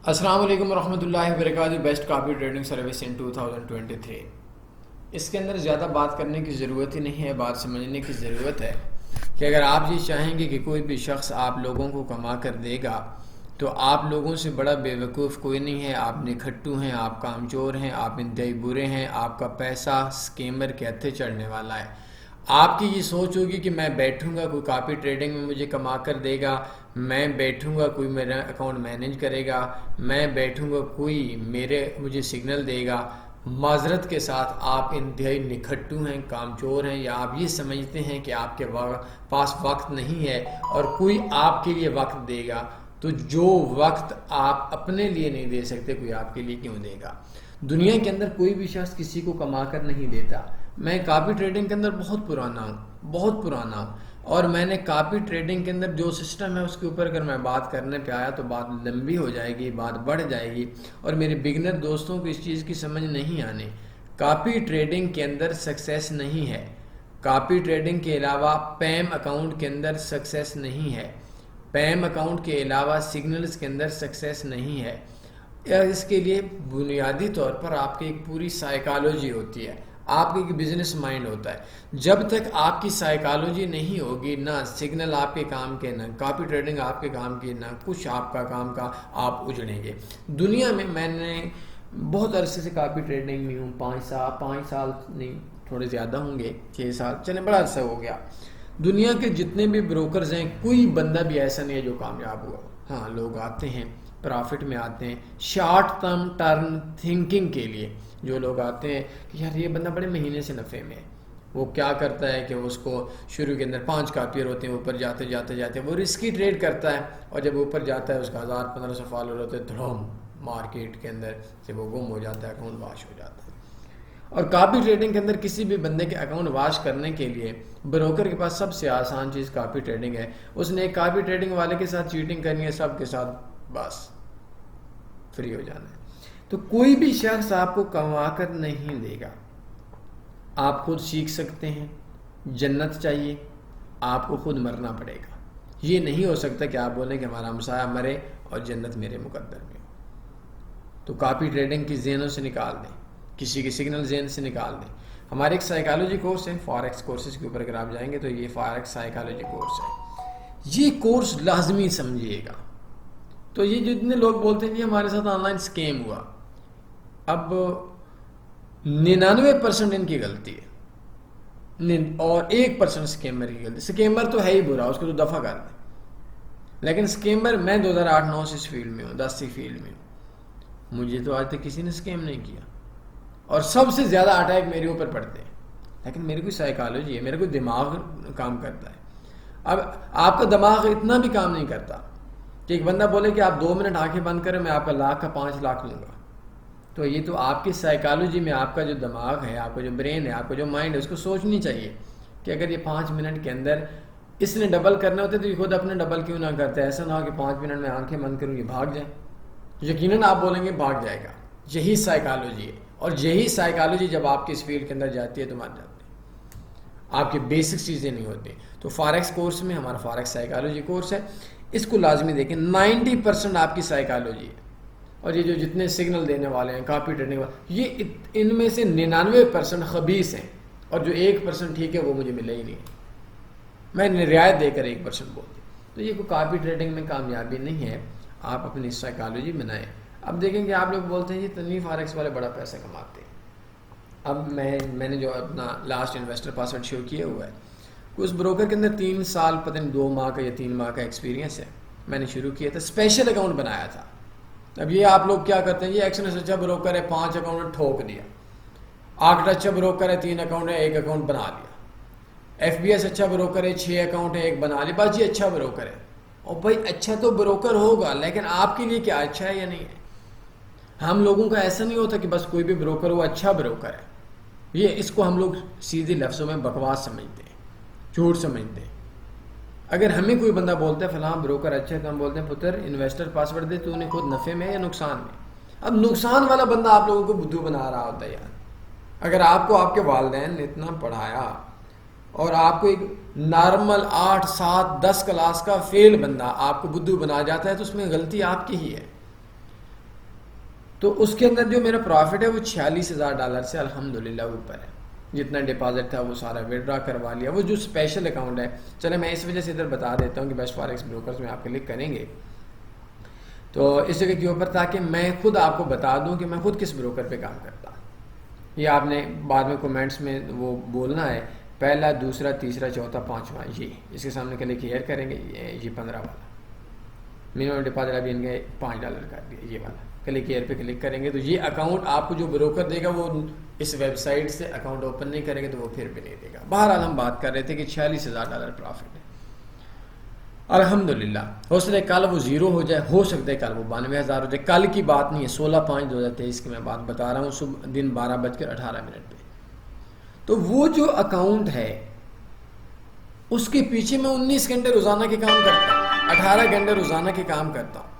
السلام علیکم ورحمۃ اللہ وبرکاتہ. بیسٹ کاپی ٹریڈنگ سروس ان 2023. اس کے اندر زیادہ بات کرنے کی ضرورت ہی نہیں ہے، بات سمجھنے کی ضرورت ہے کہ اگر آپ یہ چاہیں گے کہ کوئی بھی شخص آپ لوگوں کو کما کر دے گا تو آپ لوگوں سے بڑا بے وقوف کوئی نہیں ہے. آپ نکھٹو ہیں، آپ کامچور ہیں، آپ انتہائی برے ہیں. آپ کا پیسہ اسکیمر کے ہتھے چڑھنے والا ہے. آپ کی یہ سوچ ہوگی کہ میں بیٹھوں گا، کوئی کاپی ٹریڈنگ میں مجھے کما کر دے گا، میں بیٹھوں گا کوئی میرا اکاؤنٹ مینیج کرے گا، میں بیٹھوں گا کوئی مجھے سگنل دے گا. معذرت کے ساتھ آپ انتہائی نکھٹو ہیں، کامچور ہیں، یا آپ یہ سمجھتے ہیں کہ آپ کے پاس وقت نہیں ہے اور کوئی آپ کے لیے وقت دے گا. تو جو وقت آپ اپنے لیے نہیں دے سکتے کوئی آپ کے لیے کیوں دے گا؟ دنیا کے اندر کوئی بھی شخص کسی کو کما کر نہیں دیتا. میں کاپی ٹریڈنگ کے اندر بہت پرانا ہوں اور میں نے کاپی ٹریڈنگ کے اندر جو سسٹم ہے اس کے اوپر اگر میں بات کرنے پہ آیا تو بات لمبی ہو جائے گی، بات بڑھ جائے گی اور میرے بگنر دوستوں کو اس چیز کی سمجھ نہیں آنے. کاپی ٹریڈنگ کے اندر سکسیس نہیں ہے. کاپی ٹریڈنگ کے علاوہ پیم اکاؤنٹ کے اندر سکسیس نہیں ہے. پیم اکاؤنٹ کے علاوہ سگنلز کے اندر سکسیس نہیں ہے. اس کے لیے بنیادی طور پر آپ کی ایک پوری سائیکالوجی ہوتی ہے، آپ کا ایک بزنس مائنڈ ہوتا ہے. جب تک آپ کی سائیکالوجی نہیں ہوگی، نہ سگنل آپ کے کام کے، نہ کاپی ٹریڈنگ آپ کے کام کی، نہ کچھ آپ کا کام کا، آپ اجڑیں گے. دنیا میں نے بہت عرصے سے کاپی ٹریڈنگ میں ہوں. 5 سال نہیں، تھوڑے زیادہ ہوں گے، 6 سال، چلیں بڑا عرصہ ہو گیا. دنیا کے جتنے بھی بروکرز ہیں کوئی بندہ بھی ایسا نہیں ہے جو کامیاب ہوا. ہاں، لوگ آتے ہیں پرافٹ میں آتے ہیں، شارٹ ٹرم تھنکنگ کے لیے. جو لوگ آتے ہیں کہ یار یہ بندہ بڑے مہینے سے نفع میں ہے، وہ کیا کرتا ہے کہ اس کو شروع کے اندر 5 کاپیئر ہوتے ہیں، اوپر جاتے وہ رسکی ٹریڈ کرتا ہے اور جب اوپر جاتا ہے اس کا 1000-1500 فالوور ہوتے ہیں، دھڑوم مارکیٹ کے اندر سے وہ گم ہو جاتا ہے، اکاؤنٹ واش ہو جاتا ہے. اور کاپی ٹریڈنگ کے اندر کسی بھی بندے کے اکاؤنٹ واش کرنے کے لیے بروکر کے پاس سب سے آسان چیز کاپی ٹریڈنگ ہے. اس نے ایک کاپی ٹریڈنگ والے کے ساتھ چیٹنگ کرنی ہے، سب کے ساتھ بس فری ہو جانا ہے. تو کوئی بھی شخص آپ کو کما کر نہیں دے گا. آپ خود سیکھ سکتے ہیں. جنت چاہیے آپ کو خود مرنا پڑے گا. یہ نہیں ہو سکتا کہ آپ بولیں کہ ہمارا ہمسایہ مرے اور جنت میرے مقدر میں ہو. تو کاپی ٹریڈنگ کی ذہنوں سے نکال دیں، کسی کے سگنل ذہن سے نکال دیں. ہمارے ایک سائیکالوجی کورس ہے، فاریکس کورسز کے اوپر اگر آپ جائیں گے تو یہ فاریکس سائیکالوجی کورس ہے. یہ کورس لازمی سمجھیے گا. تو یہ جتنے لوگ بولتے ہیں کہ ہمارے ساتھ آن لائن اسکیم ہوا، اب 99% ان کی غلطی ہے اور 1% اسکیمر کی غلطی. اسکیمر تو ہے ہی برا، اس کو تو دفع کر دیں. لیکن اسکیمر، میں 2008-9 سے اس فیلڈ میں ہوں، 10 سے فیلڈ میں ہوں. مجھے تو آج تک کسی نے اسکیم نہیں کیا اور سب سے زیادہ اٹیک میرے اوپر پڑتے ہیں. لیکن میری کوئی سائیکالوجی ہے، میرا کوئی دماغ کام کرتا ہے. اب آپ کا دماغ اتنا بھی کام نہیں کرتا کہ ایک بندہ بولے کہ آپ 2 منٹ آنکھیں بند کریں، میں آپ کا 1,00,000 کا 5 لاکھ لوں گا. تو یہ تو آپ کی سائیکالوجی میں آپ کا جو دماغ ہے، آپ کا جو برین ہے، آپ کا جو مائنڈ ہے، اس کو سوچنی چاہیے کہ اگر یہ 5 منٹ کے اندر اس نے ڈبل کرنا ہوتا ہے تو یہ خود اپنے ڈبل کیوں نہ کرتا ہے. ایسا نہ ہو کہ 5 منٹ میں آنکھیں بند کروں یہ بھاگ جائیں. یقیناً آپ بولیں گے بھاگ جائے گا. یہی سائیکالوجی ہے اور یہی سائیکالوجی جب آپ کے اس فیلڈ کے اندر جاتی ہے تو مر جاتے ہیں. آپ کی بیسک چیزیں نہیں ہوتی. تو فاریکس کورس میں ہمارا فاریکس سائیکالوجی کورس ہے، اس کو لازمی دیکھیں. 90% آپ کی سائیکالوجی ہے. اور یہ جو جتنے سگنل دینے والے ہیں، کاپی ٹریڈنگ والے، یہ ان میں سے 99% خبیث ہیں اور جو 1% ٹھیک ہے وہ مجھے ملے ہی نہیں. میں نے رعایت دے کر 1% بولتی. تو یہ کوئی کاپی ٹریڈنگ میں کامیابی نہیں ہے. آپ اپنی سائیکالوجی بنائیں. اب دیکھیں کہ آپ لوگ بولتے ہیں یہ تنویر فاریکس والے بڑا پیسہ کماتے ہیں. اب میں نے جو اپنا لاسٹ انویسٹر پاسورڈ شو کیا ہوا ہے، اس بروکر کے اندر 3 سال پتہ نہیں 2 ماہ کا یا 3 ماہ کا ایکسپیرینس ہے. میں نے شروع کیا تھا، اسپیشل اکاؤنٹ بنایا تھا. اب یہ آپ لوگ کیا کرتے ہیں، یہ ایکسنس اچھا بروکر ہے، 5 اکاؤنٹ ٹھوک دیا. آکٹ اچھا بروکر ہے، 3 اکاؤنٹ ہے، 1 اکاؤنٹ بنا لیا. ایف بی ایس اچھا بروکر ہے، 6 اکاؤنٹ ہے، 1 بنا لیا. بس یہ اچھا بروکر ہے. اور بھائی اچھا تو بروکر ہوگا، لیکن آپ کے لیے کیا اچھا ہے یا نہیں ہے؟ ہم لوگوں کا ایسا نہیں ہوتا کہ بس کوئی بھی بروکر ہو اچھا بروکر ہے. اس کو ہم لوگ سیدھے لفظوں میں بکواس سمجھتے ہیں، جھوٹ سمجھتے ہیں. اگر ہمیں کوئی بندہ بولتا ہے فلاں بروکر اچھا ہے تو ہم بولتے ہیں پتر انویسٹر پاسورڈ دے، تو انہیں خود نفع میں یا نقصان میں. اب نقصان والا بندہ آپ لوگوں کو بدھو بنا رہا ہوتا ہے یار. اگر آپ کو آپ کے والدین نے اتنا پڑھایا اور آپ کو ایک نارمل 8 7 10 کلاس کا فیل بندہ آپ کو بدھو بنا جاتا ہے تو اس میں غلطی آپ کی ہی ہے. تو اس کے اندر جو میرا پروفٹ ہے وہ $46,000 سے الحمدللہ اوپر ہے. جتنا ڈپازٹ تھا وہ سارا وڈرا کروا لیا. وہ جو اسپیشل اکاؤنٹ ہے, چلے میں اس وجہ سے ادھر بتا دیتا ہوں کہ بیسٹ فاریکس بروکرز میں آپ کلک کریں گے تو اس جگہ کے اوپر, تاکہ میں خود آپ کو بتا دوں کہ میں خود کس بروکر پہ کام کرتا ہوں. یہ آپ نے بعد میں کومنٹس میں وہ بولنا ہے, پہلا, دوسرا, تیسرا, چوتھا, پانچواں, یہ اس کے سامنے کلک ہیئر کریں گے. یہ 15 والا منیمم ڈپازٹ ابھی ان کے $5 کر دیا, یہ والا کلک ہیئر پہ کلک کریں گے تو یہ اکاؤنٹ آپ کو جو بروکر دے گا وہ اس ویب سائٹ سے اکاؤنٹ اوپن نہیں کریں گے تو وہ پھر بھی نہیں دے گا. بہرحال ہم بات کر رہے تھے کہ $46,000 پروفٹ ہے الحمدللہ. ہو سکتا ہے کل وہ 0 ہو جائے, ہو سکتا ہے کل وہ 92,000 ہو جائے. کل کی بات نہیں ہے, 16/5/2023 کی میں بات بتا رہا ہوں, صبح دن 12:18 پہ. تو وہ جو اکاؤنٹ ہے اس کے پیچھے میں 19 گھنٹے روزانہ کے کام کرتا ہوں, 18 گھنٹے روزانہ کے کام کرتا ہوں.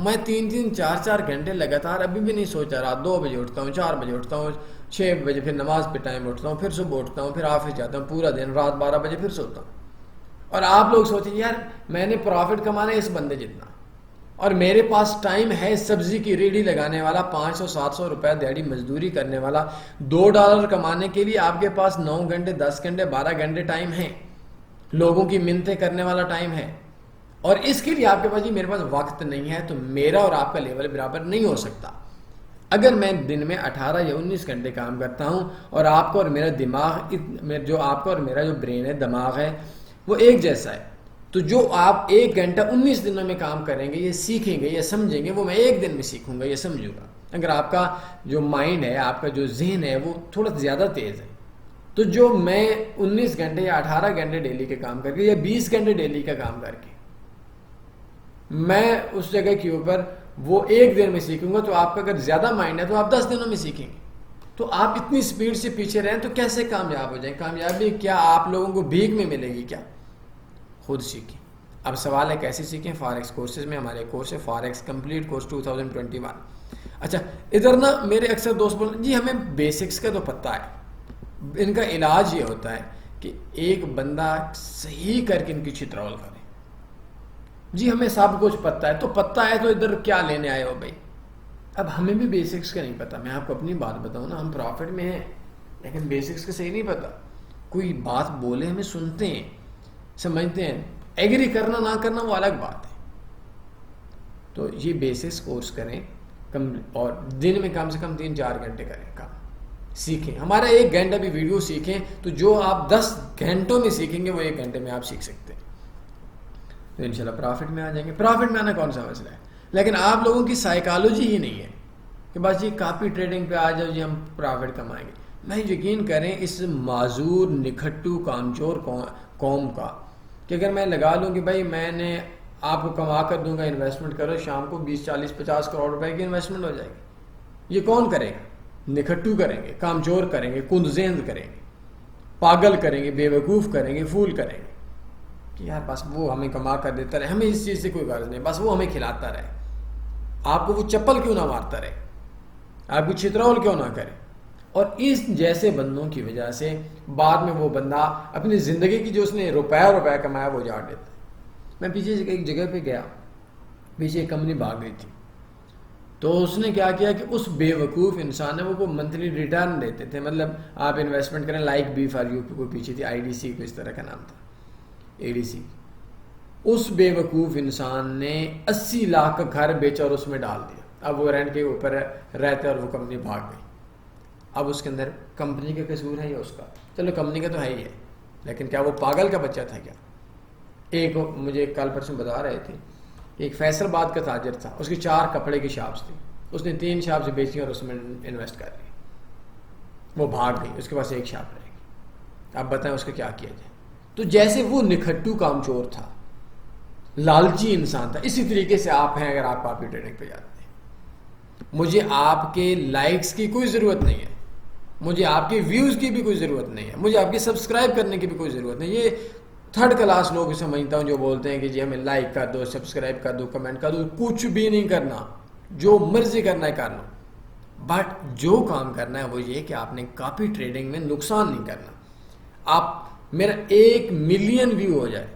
میں 3 4 گھنٹے لگاتار ابھی بھی نہیں سوچا. رات 2 بجے اٹھتا ہوں, 4 بجے اٹھتا ہوں, 6 بجے پھر نماز پہ ٹائم اٹھتا ہوں, پھر صبح اٹھتا ہوں, پھر آفس جاتا ہوں, پورا دن, رات 12 بجے پھر سوتا ہوں. اور آپ لوگ سوچیں یار میں نے پروفٹ کمانا ہے اس بندے جتنا, اور میرے پاس ٹائم ہے سبزی کی ریڑھی لگانے والا, 500-700 روپے دیہڑی مزدوری کرنے والا, $2 کمانے کے لیے آپ کے پاس 9 گھنٹے 10 گھنٹے 12 گھنٹے ٹائم ہے, لوگوں کی منتیں کرنے والا ٹائم ہے. اور اس کے لیے آپ کے پاس جی میرے پاس وقت نہیں ہے, تو میرا اور آپ کا لیول برابر نہیں ہو سکتا. اگر میں دن میں 18 یا 19 گھنٹے کام کرتا ہوں اور آپ کا اور میرا دماغ, جو آپ کا اور میرا جو برین ہے, دماغ ہے, وہ ایک جیسا ہے, تو جو آپ 1 گھنٹہ 19 دنوں میں کام کریں گے, یہ سیکھیں گے, یہ سمجھیں گے, وہ میں 1 دن میں سیکھوں گا, یہ سمجھوں گا. اگر آپ کا جو مائنڈ ہے, آپ کا جو ذہن ہے وہ تھوڑا زیادہ تیز ہے, تو جو میں 19 گھنٹے یا 18 گھنٹے ڈیلی کے کام کر کے یا 20 گھنٹے ڈیلی کا کام کر کے میں اس جگہ کے اوپر وہ 1 دن میں سیکھوں گا, تو آپ کا اگر زیادہ مائنڈ ہے تو آپ 10 دنوں میں سیکھیں گے. تو آپ اتنی سپیڈ سے پیچھے رہیں تو کیسے کامیاب ہو جائیں؟ کامیابی کیا آپ لوگوں کو بھیک میں ملے گی کیا؟ خود سیکھیں. اب سوال ہے کیسے سیکھیں؟ فارکس کورسز میں ہمارے کورس ہے فارکس کمپلیٹ کورس 2021. اچھا ادھر نا میرے اکثر دوست بولتے ہیں جی ہمیں بیسکس کا تو پتہ ہے, ان کا علاج یہ ہوتا ہے کہ ایک بندہ صحیح کر کے ان کی چترول کرے. جی ہمیں سب کچھ پتہ ہے, تو پتہ ہے تو ادھر کیا لینے آئے ہو بھائی؟ اب ہمیں بھی بیسکس کا نہیں پتہ. میں آپ کو اپنی بات بتاؤں نا, ہم پروفٹ میں ہیں لیکن بیسکس کا صحیح نہیں پتہ. کوئی بات بولے ہمیں سنتے ہیں, سمجھتے ہیں, ایگری کرنا نہ کرنا وہ الگ بات ہے. تو یہ بیسکس کورس کریں اور دن میں کم سے کم 3-4 گھنٹے کریں کام سیکھیں. ہمارا 1 گھنٹہ بھی ویڈیو سیکھیں تو جو آپ 10 گھنٹوں میں سیکھیں گے وہ 1 گھنٹے میں آپ سیکھ سکتے ہیں. تو انشاءاللہ پرافٹ میں آ جائیں گے. پرافٹ میں آنا کون سا مسئلہ ہے, لیکن آپ لوگوں کی سائیکالوجی ہی نہیں ہے کہ بس یہ کاپی ٹریڈنگ پہ آ جاؤ جی ہم پرافٹ کمائیں گے. میں یقین کریں اس معذور نکھٹو کامچور قوم کا کہ اگر میں لگا لوں کہ بھائی میں نے آپ کو کما کر دوں گا, انویسٹمنٹ کرو, شام کو 20-40-50 کروڑ روپے کی انویسٹمنٹ ہو جائے گی. یہ کون کرے گا؟ نکھٹو کریں گے, کامچور کریں گے, کند ذہن کریں گے, پاگل کریں گے, بے وقوف کریں گے, فول کریں گے کہ یار بس وہ ہمیں کما کر دیتا رہے, ہمیں اس چیز سے کوئی غرض نہیں, بس وہ ہمیں کھلاتا رہے. آپ کو وہ چپل کیوں نہ مارتا رہے, آپ کو چترول کیوں نہ کرے. اور اس جیسے بندوں کی وجہ سے بعد میں وہ بندہ اپنی زندگی کی جو اس نے روپیہ کمایا وہ جاڑ دیتا ہے. میں پیچھے ایک جگہ پہ گیا, پیچھے ایک کمپنی بھاگ گئی تھی, تو اس نے کیا کیا کہ اس بے وقوف انسان نے وہ منتھلی ریٹرن دیتے تھے, مطلب آپ انویسٹمنٹ کریں لائک بی فار یو, کوئی پیچھے تھی IDC کو اس طرح کا نام تھا, ADC. اس بے وقوف انسان نے 80 لاکھ کا گھر بیچا اور اس میں ڈال دیا. اب وہ رینٹ کے اوپر رہتے اور وہ کمپنی بھاگ گئی. اب اس کے اندر کمپنی کا قصور ہے یا اس کا؟ چلو کمپنی کا تو ہے ہی ہے, لیکن کیا وہ پاگل کا بچہ تھا کیا؟ ایک مجھے کل پرسوں بتا رہے تھے, ایک فیصل آباد کا تاجر تھا, اس کی 4 کپڑے کی شاپس تھی, اس نے 3 شاپس بیچی اور اس میں انویسٹ کر لی, وہ بھاگ گئی, اس کے پاس 1 شاپ رہے گی. اب بتائیں اس کا کیا کیا جائے. تو جیسے وہ نکھٹو کامچور تھا, لالچی انسان تھا, اسی طریقے سے آپ ہیں اگر آپ کاپی ٹریڈنگ پہ جاتے ہیں. مجھے آپ کے لائکس کی کوئی ضرورت نہیں ہے, مجھے آپ کے ویوز کی بھی کوئی ضرورت نہیں ہے, مجھے آپ کے سبسکرائب کرنے کی بھی کوئی ضرورت نہیں. یہ 3rd کلاس لوگ سمجھتا ہوں جو بولتے ہیں کہ جی ہمیں لائک کر دو, سبسکرائب کر دو, کمنٹ کر دو. کچھ بھی نہیں کرنا, جو مرضی کرنا ہے کر لو, بٹ جو کام کرنا ہے وہ یہ کہ آپ نے کاپی ٹریڈنگ میں نقصان نہیں کرنا. آپ میرا 1 ملین ویو ہو جائے,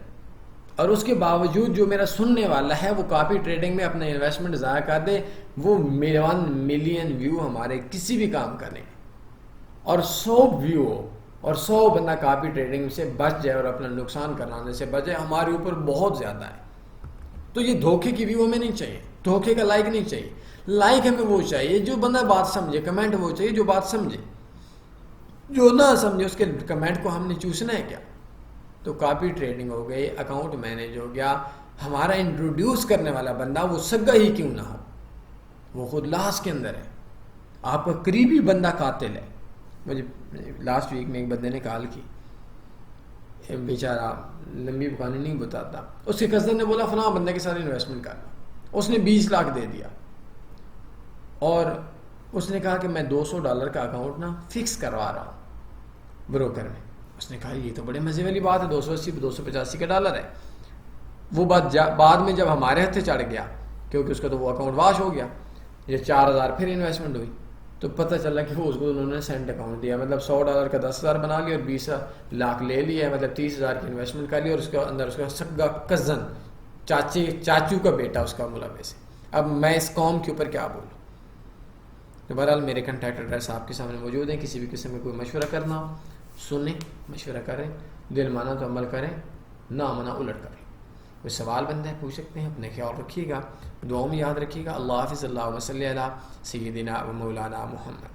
اور اس کے باوجود جو میرا سننے والا ہے وہ کاپی ٹریڈنگ میں اپنا انویسٹمنٹ ضائع کر دے، وہ 1 ملین ویو ہمارے کسی بھی کام کا نہیں، اور 100 ویو ہو اور 100 بندہ کاپی ٹریڈنگ سے بچ جائے اور اپنا نقصان کرانے سے بچ جائے، ہمارے اوپر بہت زیادہ ہے۔ تو یہ دھوکے کی ویو ہمیں نہیں چاہیے، دھوکے کا لائک نہیں چاہیے۔ لائک ہمیں وہ چاہیے جو بندہ بات سمجھے، کمنٹ وہ چاہیے جو بات سمجھے، جو نہ سمجھے اس کے کمنٹ کو ہم نے چوسنا ہے کیا؟ تو کاپی ٹریڈنگ ہو گئی، اکاؤنٹ مینیج ہو گیا، ہمارا انٹروڈیوس کرنے والا بندہ وہ سگا ہی کیوں نہ ہو، وہ خود لاس کے اندر ہے، آپ کا قریبی بندہ قاتل ہے۔ مجھے لاسٹ ویک میں ایک بندے نے کال کی، بیچارہ لمبی بکانی نہیں بتاتا، اس کے کزن نے بولا فلاں بندے کے ساتھ انویسٹمنٹ کر لو، اس نے 20 لاکھ دے دیا، اور اس نے کہا کہ میں $200 کا اکاؤنٹ نا فکس کروا رہا ہوں بروکر میں۔ اس نے کہا یہ تو بڑے مزے والی بات ہے، 280 $285 کا ڈالر ہے۔ وہ بات بعد میں جب ہمارے ہاتھے چڑھ گیا، کیونکہ اس کا تو وہ اکاؤنٹ واش ہو گیا، یہ 4000 پھر انویسٹمنٹ ہوئی، تو پتہ چلا کہ وہ اس کو انہوں نے سینٹ اکاؤنٹ دیا، مطلب $100 کا 10,000 بنا لیا اور 20 لاکھ لے لیا، مطلب 30,000 کی انویسٹمنٹ کر لی، اور اس کے اندر اس کا سگا کزن چاچو کا بیٹا اس کا ملوث ہے۔ اب میں اس قوم کے اوپر کیا بولوں؟ تو بہرحال میرے کنٹیکٹ ایڈریس آپ کے سامنے موجود ہیں، کسی بھی قسم میں کوئی مشورہ کرنا ہو سنیں، مشورہ کریں، دل مانا تو عمل کریں، نہ مانا الٹ کریں۔ کوئی سوال بندہ ہے پوچھ سکتے ہیں، اپنے خیال رکھیے گا، دعاؤں میں یاد رکھیے گا۔ اللہ حافظ، اللہ صلی علی سیدنا و مولانا محمد۔